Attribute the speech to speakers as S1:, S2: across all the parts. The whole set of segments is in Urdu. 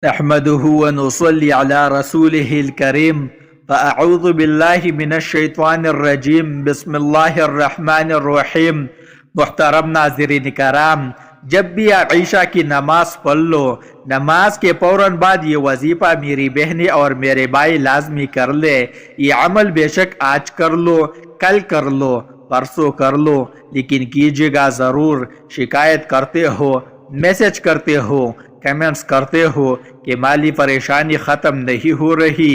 S1: نحمده ونصلي على رسوله الكريم فأعوذ بالله من الشیطان الرجیم بسم اللہ الرحمن الرحیم۔ محترم ناظرین کرام، جب بھی آپ عشاء کی نماز پڑھ لو، نماز کے فوراً بعد یہ وظیفہ میری بہنیں اور میرے بھائی لازمی کر لے۔ یہ عمل بے شک آج کر لو، کل کر لو، پرسوں کر لو، لیکن کیجیے گا ضرور۔ شکایت کرتے ہو، میسج کرتے ہو، کمنٹس کرتے ہو کہ مالی پریشانی ختم نہیں ہو رہی،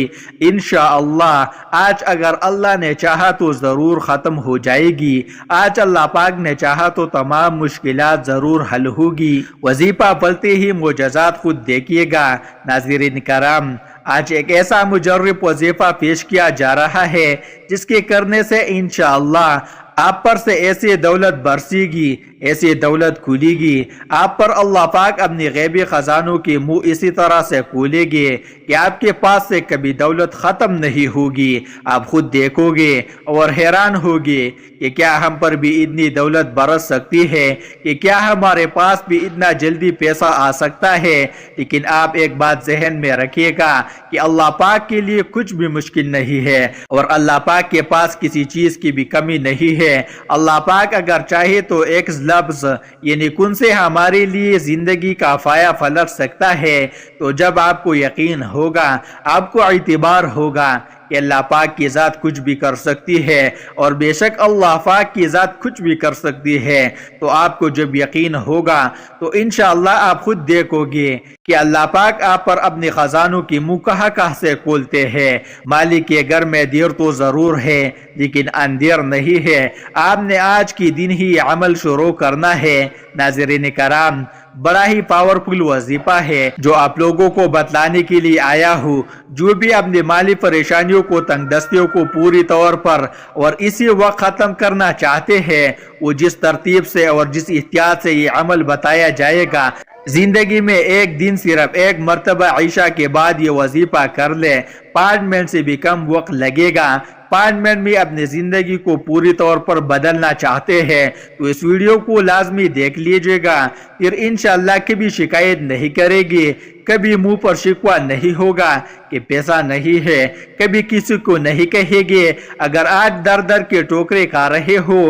S1: انشاءاللہ آج اگر اللہ نے چاہا تو ضرور ختم ہو جائے گی۔ آج اللہ پاک نے چاہا تو تمام مشکلات ضرور حل ہوگی۔ وظیفہ پڑھتے ہی معجزات خود دیکھیے گا۔ ناظرین کرام، آج ایک ایسا مجرب وظیفہ پیش کیا جا رہا ہے جس کے کرنے سے انشاءاللہ آپ پر سے ایسی دولت برسے گی، ایسی دولت کھلے گی، آپ پر اللہ پاک اپنی غیبی خزانوں کی منہ اسی طرح سے کھولے گے کہ آپ کے پاس سے کبھی دولت ختم نہیں ہوگی۔ آپ خود دیکھو گے اور حیران ہوگے کہ کیا ہم پر بھی اتنی دولت برس سکتی ہے، کہ کیا ہمارے پاس بھی اتنا جلدی پیسہ آ سکتا ہے۔ لیکن آپ ایک بات ذہن میں رکھیے گا کہ اللہ پاک کے لیے کچھ بھی مشکل نہیں ہے، اور اللہ پاک کے پاس کسی چیز کی بھی کمی نہیں ہے۔ اللہ پاک اگر چاہے تو ایک لفظ یعنی کن سے ہمارے لیے زندگی کا فایا پلٹ سکتا ہے۔ تو جب آپ کو یقین ہوگا، آپ کو اعتبار ہوگا کہ اللہ پاک کی ذات کچھ بھی کر سکتی ہے، اور بے شک اللہ پاک کی ذات کچھ بھی کر سکتی ہے، تو آپ کو جب یقین ہوگا تو انشاءاللہ آپ خود دیکھو گے کہ اللہ پاک آپ پر اپنے خزانوں کی منہ کہاں سے کھولتے ہیں۔ مالک کے گھر میں دیر تو ضرور ہے لیکن اندھیر نہیں ہے۔ آپ نے آج کی دن ہی عمل شروع کرنا ہے۔ ناظرین کرام، بڑا ہی پاورفل وظیفہ ہے جو آپ لوگوں کو بتلانے کے لیے آیا ہوں۔ جو بھی اپنی مالی پریشانیوں کو، تنگ دستیوں کو پوری طور پر اور اسی وقت ختم کرنا چاہتے ہیں، وہ جس ترتیب سے اور جس احتیاط سے یہ عمل بتایا جائے گا، زندگی میں ایک دن صرف ایک مرتبہ عشاء کے بعد یہ وظیفہ کر لے، 5 منٹ سے بھی کم وقت لگے گا۔ 5 منٹ میں اپنی زندگی کو پوری طور پر بدلنا چاہتے ہیں تو اس ویڈیو کو لازمی دیکھ لیجئے گا، پھر انشاءاللہ کبھی شکایت نہیں کرے گی، کبھی منہ پر شکوہ نہیں ہوگا کہ پیسہ نہیں ہے، کبھی کسی کو نہیں کہے گے۔ اگر آج در در کے ٹوکرے کھا رہے ہو،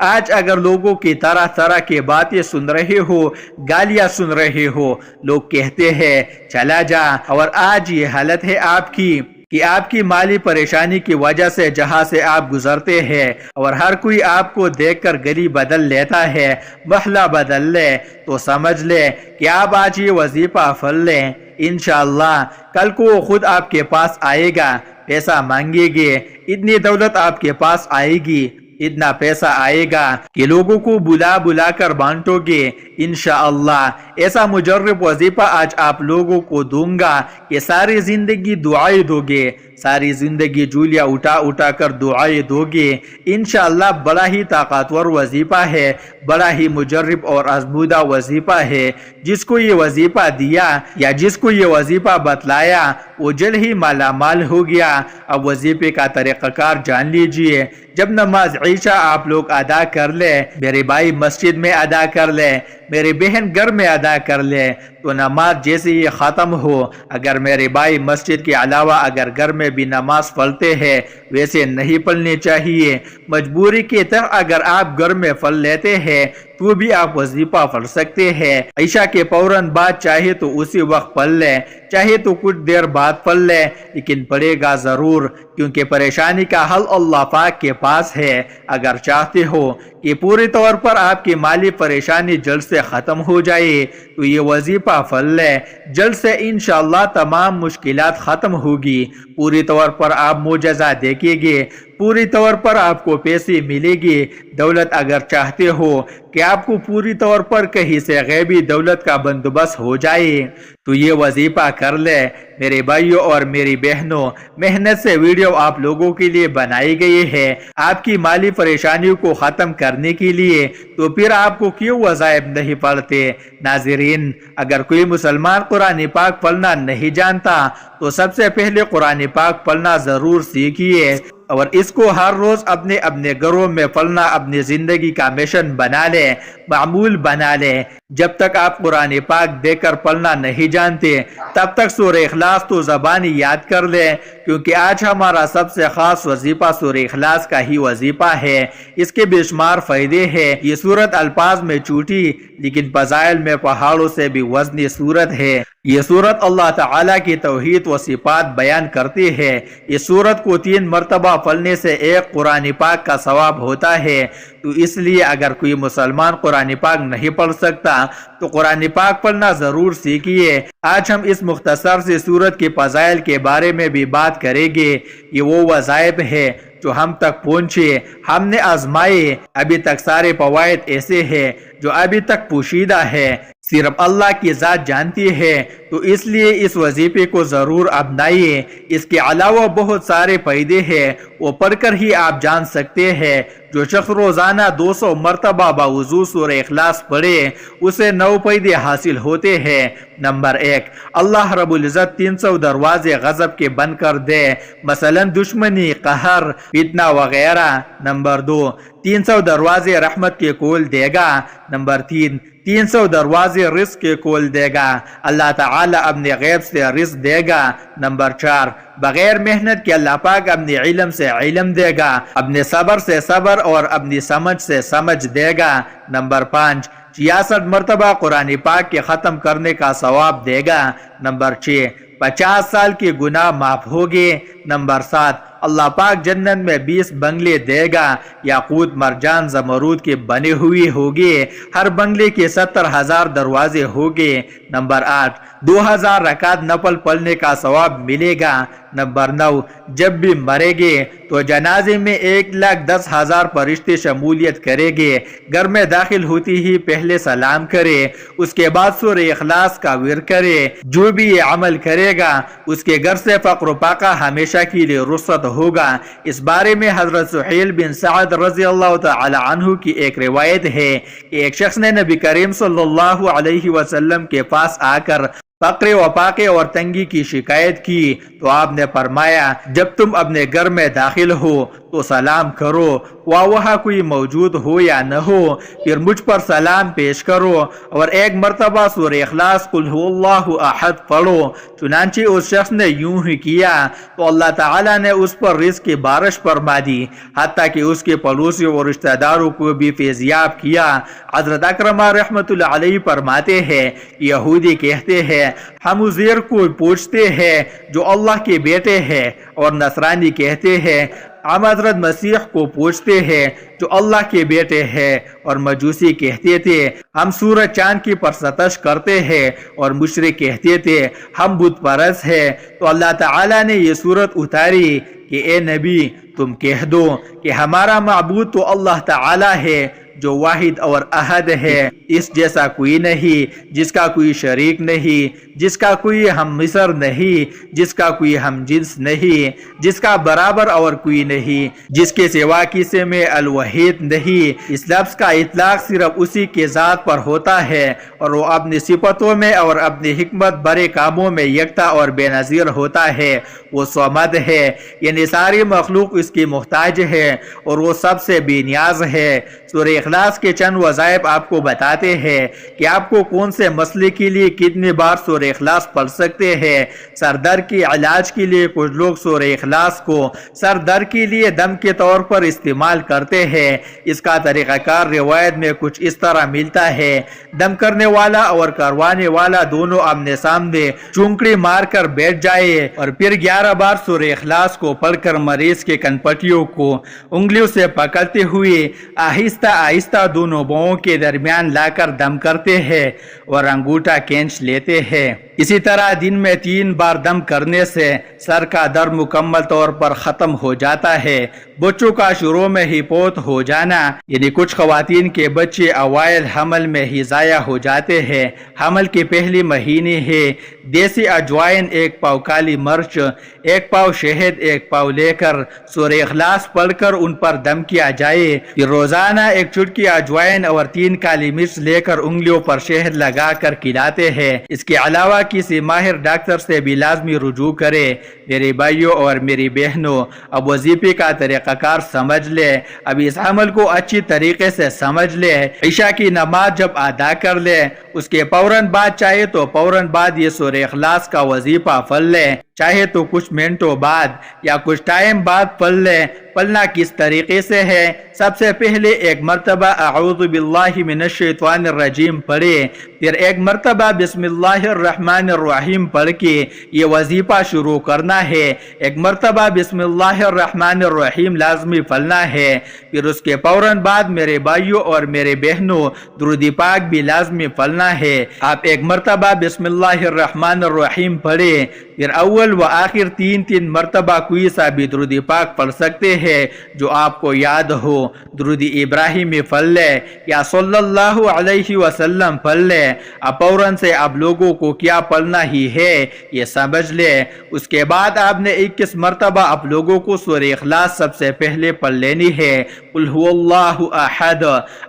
S1: آج اگر لوگوں کی طرح طرح کی باتیں سن رہے ہو، گالیاں سن رہے ہو، لوگ کہتے ہیں چلا جا، اور آج یہ حالت ہے آپ کی کہ آپ کی مالی پریشانی کی وجہ سے جہاں سے آپ گزرتے ہیں، اور ہر کوئی آپ کو دیکھ کر گلی بدل لیتا ہے، محلہ بدل لے، تو سمجھ لے کہ آپ آج یہ وظیفہ پڑھ لیں، انشاءاللہ کل کو خود آپ کے پاس آئے گا، پیسہ مانگے گے، اتنی دولت آپ کے پاس آئے گی، اتنا پیسہ آئے گا کہ لوگوں کو بلا بلا کر بانٹو گے انشاءاللہ۔ ایسا مجرب وظیفہ آج آپ لوگوں کو دوں گا کہ ساری زندگی دعائیں دو گے، ساری زندگی جولیاں اٹھا اٹھا کر دعائیں دو گے انشاءاللہ۔ بڑا ہی طاقتور وظیفہ ہے، بڑا ہی مجرب اور آزمودہ وظیفہ ہے۔ جس کو یہ وظیفہ دیا یا جس کو یہ وظیفہ بتلایا وہ جلد ہی مالا مال ہو گیا۔ اب وظیفے کا طریقہ کار جان لیجئے۔ جب نماز عشاء آپ لوگ ادا کر لے، میرے بھائی مسجد میں ادا کر لے، میرے بہن گھر میں ادا کر لے، تو نماز جیسے ہی ختم ہو، اگر میرے بھائی مسجد کے علاوہ اگر گھر میں بھی نماز پڑھتے ہیں، ویسے نہیں پڑھنی چاہیے۔ مجبوری کے تحت اگر آپ گھر میں پڑھ لیتے ہیں تو بھی آپ وظیفہ پڑھ سکتے ہیں۔ عشاء کے فوراً بعد چاہے تو اسی وقت پڑھ لیں، چاہے تو کچھ دیر بعد پڑھ لیں، لیکن پڑھے گا ضرور، کیونکہ پریشانی کا حل اللہ پاک کے پاس ہے۔ اگر چاہتے ہو کہ پوری طور پر آپ کی مالی پریشانی جلد سے ختم ہو جائے تو یہ وظیفہ پڑھ لیں، جلد سے انشاءاللہ تمام مشکلات ختم ہوگی، پوری طور پر آپ معجزہ دیکھیں گے، پوری طور پر آپ کو پیسے ملے گی، دولت۔ اگر چاہتے ہو کہ آپ کو پوری طور پر کہیں سے غیبی دولت کا بندوبست ہو جائے تو یہ وظیفہ کر لے میرے بھائیوں اور میری بہنوں۔ محنت سے ویڈیو آپ لوگوں کے لیے بنائی گئی ہے آپ کی مالی پریشانیوں کو ختم کرنے کے لیے، تو پھر آپ کو کیوں وظائف نہیں پڑھتے؟ ناظرین، اگر کوئی مسلمان قرآن پاک پڑھنا نہیں جانتا تو سب سے پہلے قرآن پاک پڑھنا ضرور سیکھیے۔ اور اس کو ہر روز اپنے اپنے گھروں میں پڑھنا اپنی زندگی کا مشن بنا لیں، معمول بنا لیں۔ جب تک آپ قرآن پاک دے کر پڑھنا نہیں جانتے تب تک سورہ اخلاص تو زبانی یاد کر لیں، کیونکہ آج ہمارا سب سے خاص وظیفہ سورہ اخلاص کا ہی وظیفہ ہے۔ اس کے بے شمار فائدے ہیں۔ یہ سورت الفاظ میں چھوٹی لیکن فضائل میں پہاڑوں سے بھی وزنی سورت ہے۔ یہ سورت اللہ تعالیٰ کی توحید و صفات بیان کرتی ہے۔ اس سورت کو 3 مرتبہ پڑھنے سے ایک قرآن پاک کا ثواب ہوتا ہے۔ تو اس لیے اگر کوئی مسلمان قرآن پاک نہیں پڑھ سکتا تو قرآن پاک پڑھنا ضرور سیکھیے۔ آج ہم اس مختصر سی سورت کے فضائل کے بارے میں بھی بات کریں گے۔ یہ وہ وظائف ہے جو ہم تک پہنچے، ہم نے آزمائے۔ ابھی تک سارے فوائد ایسے ہیں جو ابھی تک پوشیدہ ہے، صرف اللہ کی ذات جانتی ہے۔ تو اس لیے اس وظیفے کو ضرور اپنائیے۔ اس کے علاوہ بہت سارے فائدے ہیں، وہ پڑھ کر ہی آپ جان سکتے ہیں۔ جو شخص روزانہ 200 مرتبہ باوضو سورہ اخلاص پڑھے اسے 9 فائدے حاصل ہوتے ہیں۔ نمبر 1، اللہ رب العزت 300 دروازے غضب کے بند کر دے، مثلا دشمنی، قہر، فتنہ وغیرہ۔ نمبر 2، 300 دروازے رحمت کے کھول دے گا۔ نمبر 3، 300 دروازے رزق کے کھول دے گا، اللہ تعالیٰ اپنے غیب سے رزق دے گا۔ نمبر 4، بغیر محنت کے اللہ پاک اپنے علم سے علم دے گا، اپنے صبر سے صبر اور اپنی سمجھ سے سمجھ دے گا۔ نمبر 5، 66 مرتبہ قرآن پاک کے ختم کرنے کا ثواب دے گا۔ نمبر 6، 50 سال کے گناہ معاف ہوگے۔ نمبر 7، اللہ پاک جنت میں 20 بنگلے دے گا، یاقوت مرجان زمرود کے بنے ہوئے ہوگے، ہر بنگلے کے 70,000 دروازے ہوگے۔ نمبر 8، 2000 رکعت نفل پڑھنے کا ثواب ملے گا۔ نمبر 9، جب بھی مرے گے تو جنازے میں 1,10,000 فرشتے شمولیت کرے گے۔ گھر میں داخل ہوتی ہی پہلے سلام کرے، اس کے بعد سورہ اخلاص کا ورد کرے۔ جو بھی یہ عمل کرے گا اس کے گھر سے فقر و فاقہ ہمیشہ کے لیے رخصت ہوگا۔ اس بارے میں حضرت سہیل بن سعد رضی اللہ تعالی عنہ کی ایک روایت ہے کہ ایک شخص نے نبی کریم صلی اللہ علیہ وسلم کے پاس آ کر فقر و فاقے اور تنگی کی شکایت کی تو آپ نے فرمایا، جب تم اپنے گھر میں داخل ہو تو سلام کرو، وہاں کوئی موجود ہو یا نہ ہو، پھر مجھ پر سلام پیش کرو اور ایک مرتبہ سورہ اخلاص قل هو اللہ احد پڑھو۔ چنانچہ اس شخص نے یوں ہی کیا تو اللہ تعالیٰ نے اس پر رزق کی بارش فرما دی، حتیٰ کہ اس کے پڑوسیوں اور رشتہ داروں کو بھی فیضیاب کیا۔ حضرت اکرمہ رحمت اللہ علیہ فرماتے ہیں، یہودی کہتے ہیں ہم عزیر کو پوچھتے ہیں جو اللہ کے بیٹے ہیں، اور نصرانی کہتے ہیں ہم حضرت مسیح کو پوچھتے ہیں جو اللہ کے بیٹے ہیں، اور مجوسی کہتے تھے ہم سورج چاند کی پرستش کرتے ہیں، اور مشرک کہتے تھے ہم بت پرست ہیں۔ تو اللہ تعالیٰ نے یہ سورت اتاری کہ اے نبی تم کہہ دو کہ ہمارا معبود تو اللہ تعالیٰ ہے جو واحد اور احد ہے، اس جیسا کوئی نہیں، جس کا کوئی شریک نہیں، جس کا کوئی ہم مصر نہیں، جس کا کوئی ہم جنس نہیں، جس کا برابر اور کوئی نہیں، جس کے سوا کسی میں الوحید نہیں۔ اس لفظ کا اطلاق صرف اسی کے ذات پر ہوتا ہے، اور وہ اپنی صفتوں میں اور اپنی حکمت بڑے کاموں میں یکتا اور بے نظیر ہوتا ہے۔ وہ صمد ہے، یعنی ساری مخلوق اس کی محتاج ہے، اور وہ سب سے بے نیاز ہے۔ سورہ اخلاص کے چند وظائف آپ کو بتاتے ہیں کہ آپ کو کون سے مسئلے کے لیے کتنی بار سورہ اخلاص پڑھ سکتے ہیں۔ سر درد کے علاج کے لیے کچھ لوگ سورہ اخلاص کو سر درد کے لیے دم کے طور پر استعمال کرتے ہیں۔ اس کا طریقہ کار روایت میں کچھ اس طرح ملتا ہے، دم کرنے والا اور کروانے والا دونوں آمنے سامنے چونکڑی مار کر بیٹھ جائے، اور پھر 11 بار سورہ اخلاص کو پڑھ کر مریض کے کن پٹیوں کو انگلیوں سے پکڑتے ہوئے آہستہ آہستہ دونوں بہوں کے درمیان لا کر دم کرتے ہیں اور انگوٹھا کھینچ لیتے ہیں۔ اسی طرح دن میں 3 بار دم کرنے سے سر کا درد مکمل طور پر ختم ہو جاتا ہے۔ بچوں کا شروع میں ہی فوت ہو جانا، یعنی کچھ خواتین کے بچے اوائل حمل میں ہی ضائع ہو جاتے ہیں۔ حمل کے پہلی مہینے ہے، دیسی اجوائن 1 پاؤ، کالی مرچ 1 پاؤ، شہد 1 پاؤ لے کر سورہ اخلاص پڑھ کر ان پر دم کیا جائے۔ پھر روزانہ 1 چٹکی اجوائن اور 3 کالی مرچ لے کر انگلیوں پر شہد لگا کر کھلاتے ہیں۔ اس کے علاوہ کسی ماہر ڈاکٹر سے بھی لازمی رجوع کرے۔ میرے بھائیوں اور میری بہنوں، اب وظیفے کا طریقہ کار سمجھ لے، اب اس عمل کو اچھی طریقے سے سمجھ لے۔ عشاء کی نماز جب ادا کر لے، اس کے فوراً بعد چاہے تو فوراً بعد یہ سورہ اخلاص کا وظیفہ پڑھ لے، چاہے تو کچھ منٹوں بعد یا کچھ ٹائم بعد پڑھ لے۔ پڑھنا کس طریقے سے ہے؟ سب سے پہلے ایک مرتبہ اعوذ باللہ من الشیطان الرجیم پڑھے، پھر ایک مرتبہ بسم اللہ الرحمن الرحیم پڑھ کے یہ وظیفہ شروع کرنا ہے۔ ایک مرتبہ بسم اللہ الرحمن الرحیم لازمی پڑھنا ہے، پھر اس کے فوراً بعد میرے بھائیوں اور میرے بہنوں درود پاک بھی لازمی پڑھنا ہے۔ آپ ایک مرتبہ بسم اللہ الرحمن الرحیم پڑھے، پھر اول و آخر تین مرتبہ کوئی سا بھی درود پاک پڑھ سکتے ہیں جو آپ کو یاد ہو۔ درود ابراہیمی پڑھ لے یا صلی اللہ علیہ وسلم پڑھ لے۔ اب فوراً سے آپ لوگوں کو کیا پڑھنا ہی ہے یہ سمجھ لے۔ اس کے بعد آپ نے 21 مرتبہ آپ لوگوں کو سورہ اخلاص سب سے پہلے پڑھ لینی ہے۔ قل هو اللہ احد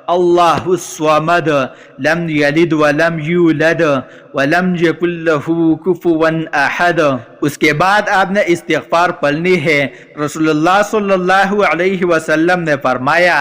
S1: اللہ الصمد لم یلد ولم یولد ولم یکن له کفوا احد۔ اس کے بعد آپ نے استغفار پڑھنی ہے۔ رسول اللہ صلی اللہ علیہ وسلم نے فرمایا،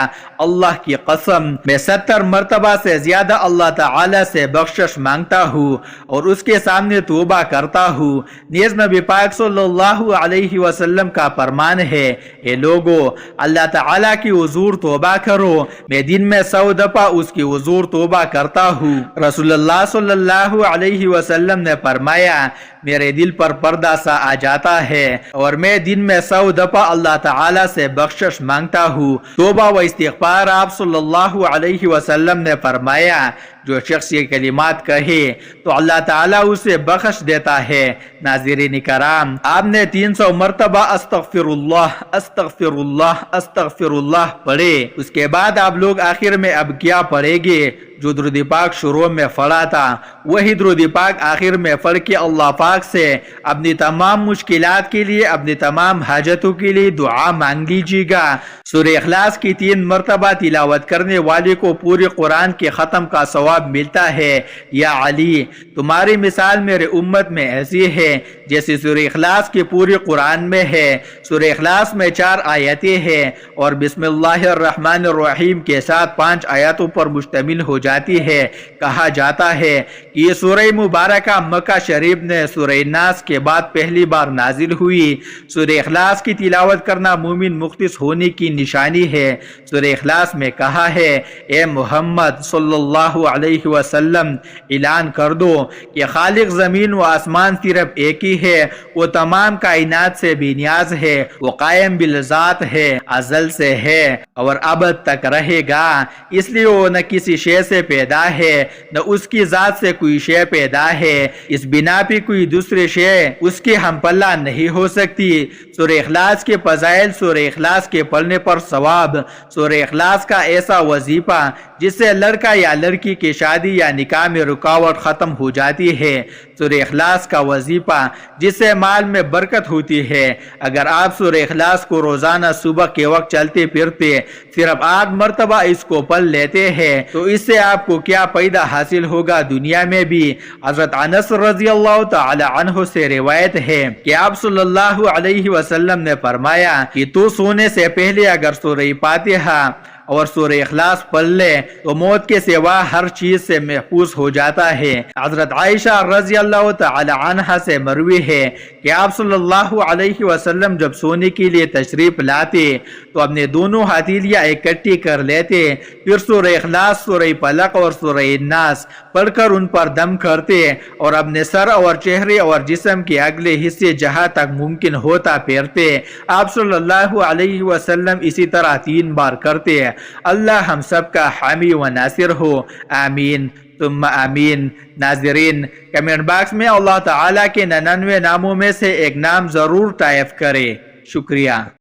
S1: اللہ کی قسم میں 70 مرتبہ سے زیادہ اللہ تعالی سے بخشش مانگتا ہوں اور اس کے سامنے توبہ کرتا ہوں۔ نیز نبی پاک صلی اللہ علیہ وسلم کا فرمان ہے، اے لوگو اللہ تعالی کی حضور توبہ کرو، میں دن میں 100 دفعہ اس کی حضور توبہ کرتا ہوں۔ رسول اللہ صلی اللہ علیہ وسلم نے فرمایا، میرے دل پر پردہ سا آ جاتا ہے اور میں دن میں 100 دفعہ اللہ تعالی سے بخشش مانگتا ہوں۔ توبہ و استغفار آپ صلی اللہ علیہ وسلم نے فرمایا، جو شخص یہ کلمات کہے تو اللہ تعالیٰ اسے بخش دیتا ہے۔ ناظرین کرام، آپ نے 300 مرتبہ استغفر اللہ استغفر اللہ استغفر اللہ پڑھے۔ اس کے بعد آپ لوگ آخر میں اب کیا پڑھیں گے؟ جو درود پاک شروع میں پڑھا تھا وہی درود پاک آخر میں پڑھ کے اللہ پاک سے اپنی تمام مشکلات کے لیے، اپنی تمام حاجتوں کے لیے دعا مانگ لیجیے گا۔ سورہ اخلاص کی 3 مرتبہ تلاوت کرنے والے کو پورے قرآن کے ختم کا ثواب ملتا ہے۔ یا علی، تمہاری مثال میرے امت میں ایسی ہے جیسے سورہ اخلاص کے پورے قرآن میں ہے۔ سورہ اخلاص میں 4 آیتیں ہیں اور بسم اللہ الرحمن الرحیم کے ساتھ 5 آیاتوں پر مشتمل ہو جاتی ہے۔ کہا جاتا ہے کہ یہ سورہ مبارکہ مکہ شریف نے سورہ ناس کے بعد پہلی بار نازل ہوئی۔ سورہ اخلاص کی تلاوت کرنا مومن مخلص ہونے کی نشانی ہے۔ سورہ اخلاص میں کہا ہے، اے محمد صلی اللہ علیہ وسلم اعلان کر دو کہ خالق زمین و آسمان صرف ایک ہی ہے، وہ تمام کائنات سے بے نیاز ہے، وہ قائم بالذات ہے، ازل سے ہے اور ابد تک رہے گا، اس لیے وہ نہ کسی شے سے پیدا ہے نہ اس کی ذات سے کوئی شے پیدا ہے، اس بنا پہ کوئی دوسرے شے اس کی ہم پلہ نہیں ہو سکتی۔ سورہ اخلاص کے فضائل، سورہ اخلاص کے پڑھنے پر ثواب، سورہ اخلاص کا ایسا وظیفہ جس سے لڑکا یا لڑکی کی شادی یا نکاح میں رکاوٹ ختم ہو جاتی ہے، سورہ اخلاص کا وظیفہ جس سے مال میں برکت ہوتی ہے۔ اگر آپ سورہ اخلاص کو روزانہ صبح کے وقت چلتے پھرتے صرف 8 مرتبہ اس کو پڑھ لیتے ہیں تو اس سے آپ کو کیا فائدہ حاصل ہوگا دنیا میں بھی۔ حضرت انس رضی اللہ تعالی عنہ سے روایت ہے کہ آپ صلی اللہ علیہ وسلم نے فرمایا کہ تو سونے سے پہلے اگر سورہ فاتحہ اور سورہ اخلاص پڑھ لے تو موت کے سوا ہر چیز سے محفوظ ہو جاتا ہے۔ حضرت عائشہ رضی اللہ تعالی عنہا سے مروی ہے کہ آپ صلی اللہ علیہ وسلم جب سونے کے لیے تشریف لاتے تو اپنے دونوں ہتھیلیاں اکٹھی کر لیتے، پھر سورہ اخلاص، سورہ فلق اور سورہ الناس پڑھ کر ان پر دم کرتے اور اپنے سر اور چہرے اور جسم کے اگلے حصے جہاں تک ممکن ہوتا پھیرتے۔ آپ صلی اللہ علیہ وسلم اسی طرح 3 بار کرتے۔ اللہ ہم سب کا حامی و ناصر ہو، آمین ثم آمین۔ ناظرین، کمنٹ باکس میں اللہ تعالیٰ کے 99 ناموں میں سے ایک نام ضرور ٹائپ کرے۔ شکریہ۔